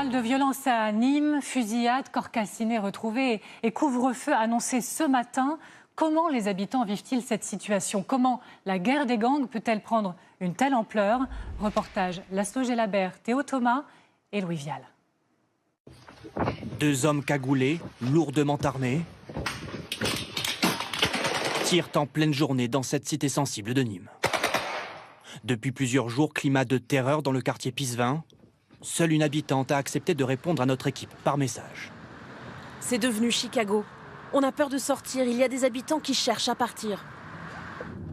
Scandale de violence à Nîmes, fusillade, corps calciné retrouvé et couvre-feu annoncé ce matin. Comment les habitants vivent-ils cette situation? Comment la guerre des gangs peut-elle prendre une telle ampleur? Reportage Laszlo Gelabert, Théo Thomas et Louis Vial. Deux hommes cagoulés, lourdement armés, tirent en pleine journée dans cette cité sensible de Nîmes. Depuis plusieurs jours, climat de terreur dans le quartier Pisevin. Seule une habitante a accepté de répondre à notre équipe par message. C'est devenu Chicago. On a peur de sortir, il y a des habitants qui cherchent à partir.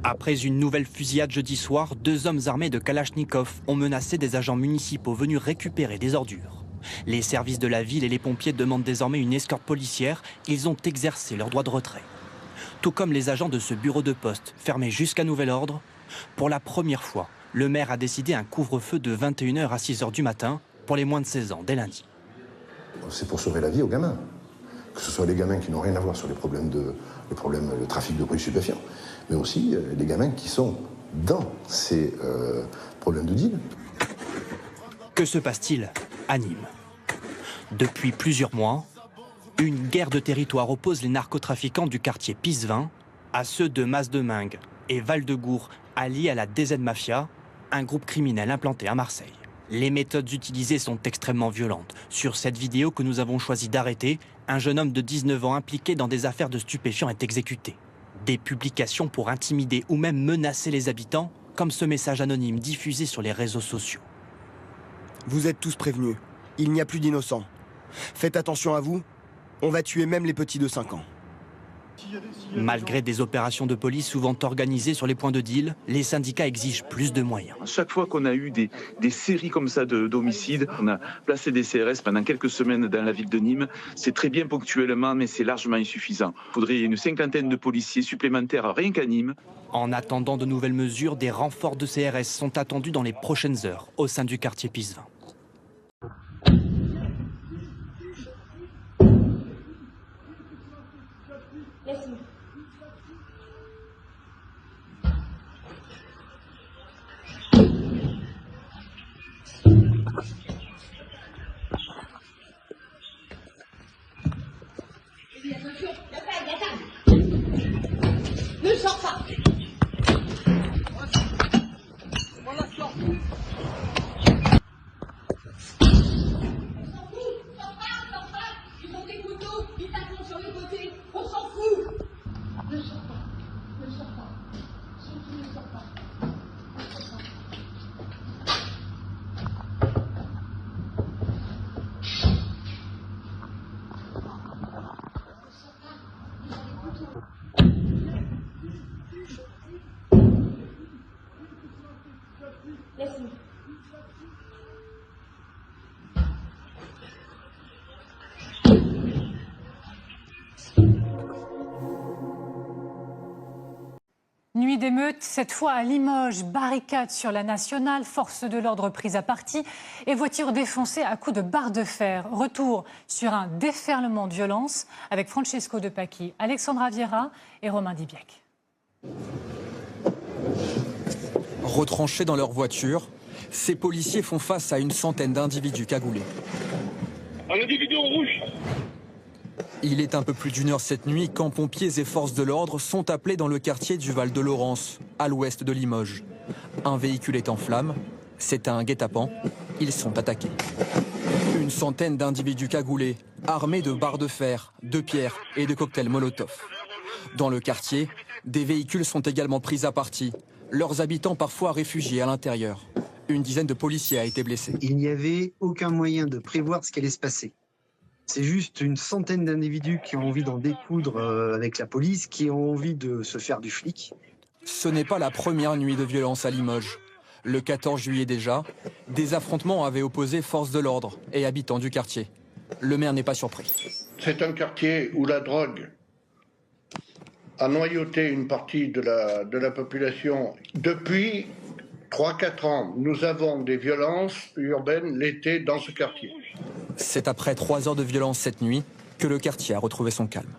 Après une nouvelle fusillade jeudi soir, deux hommes armés de Kalachnikov ont menacé des agents municipaux venus récupérer des ordures. Les services de la ville et les pompiers demandent désormais une escorte policière. Ils ont exercé leur droit de retrait. Tout comme les agents de ce bureau de poste, fermé jusqu'à nouvel ordre. Pour la première fois, le maire a décidé un couvre-feu de 21h à 6h du matin pour les moins de 16 ans, dès lundi. C'est pour sauver la vie aux gamins. Que ce soit les gamins qui n'ont rien à voir sur le trafic de produits stupéfiants, mais aussi les gamins qui sont dans ces problèmes de deal. Que se passe-t-il à Nîmes? Depuis plusieurs mois, une guerre de territoire oppose les narcotrafiquants du quartier Pisevin à ceux de Mas-de-Mingue et Val-de-Gour, alliés à la DZ Mafia, un groupe criminel implanté à Marseille. Les méthodes utilisées sont extrêmement violentes. Sur cette vidéo que nous avons choisi d'arrêter, un jeune homme de 19 ans impliqué dans des affaires de stupéfiants est exécuté. Des publications pour intimider ou même menacer les habitants, comme ce message anonyme diffusé sur les réseaux sociaux. Vous êtes tous prévenus. Il n'y a plus d'innocents. Faites attention à vous. On va tuer même les petits de 5 ans. Malgré des opérations de police souvent organisées sur les points de deal, les syndicats exigent plus de moyens. À chaque fois qu'on a eu des séries comme ça d'homicides, on a placé des CRS pendant quelques semaines dans la ville de Nîmes. C'est très bien ponctuellement, mais c'est largement insuffisant. Il faudrait une 50aine de policiers supplémentaires rien qu'à Nîmes. En attendant de nouvelles mesures, des renforts de CRS sont attendus dans les prochaines heures au sein du quartier Pisevin. Ne sors pas. Ils ont des couteaux, ils t'attendent sur le côté, on s'en fout. Ne sors pas, ne sors pas, surtout ne sors pas. Laisse-moi. Nuit d'émeute, cette fois à Limoges, barricade sur la nationale, forces de l'ordre prises à partie et voitures défoncées à coups de barre de fer. Retour sur un déferlement de violence avec Francesco De Pacchi, Alexandra Vieira et Romain Dibiec. Retranchés dans leur voiture, ces policiers font face à une centaine d'individus cagoulés. Un individu en rouge. Il est un peu plus d'1 heure cette nuit quand pompiers et forces de l'ordre sont appelés dans le quartier du Val-de-Laurence, à l'ouest de Limoges. Un véhicule est en flammes, c'est un guet-apens, ils sont attaqués. Une centaine d'individus cagoulés, armés de barres de fer, de pierres et de cocktails Molotov. Dans le quartier, des véhicules sont également pris à partie, leurs habitants parfois réfugiés à l'intérieur. Une dizaine de policiers a été blessée. Il n'y avait aucun moyen de prévoir ce qui allait se passer. C'est juste une centaine d'individus qui ont envie d'en découdre avec la police, qui ont envie de se faire du flic. Ce n'est pas la première nuit de violence à Limoges. Le 14 juillet déjà, des affrontements avaient opposé forces de l'ordre et habitants du quartier. Le maire n'est pas surpris. C'est un quartier où la drogue a noyauté une partie de la population. Depuis 3-4 ans, nous avons des violences urbaines l'été dans ce quartier. C'est après 3 heures de violence cette nuit que le quartier a retrouvé son calme.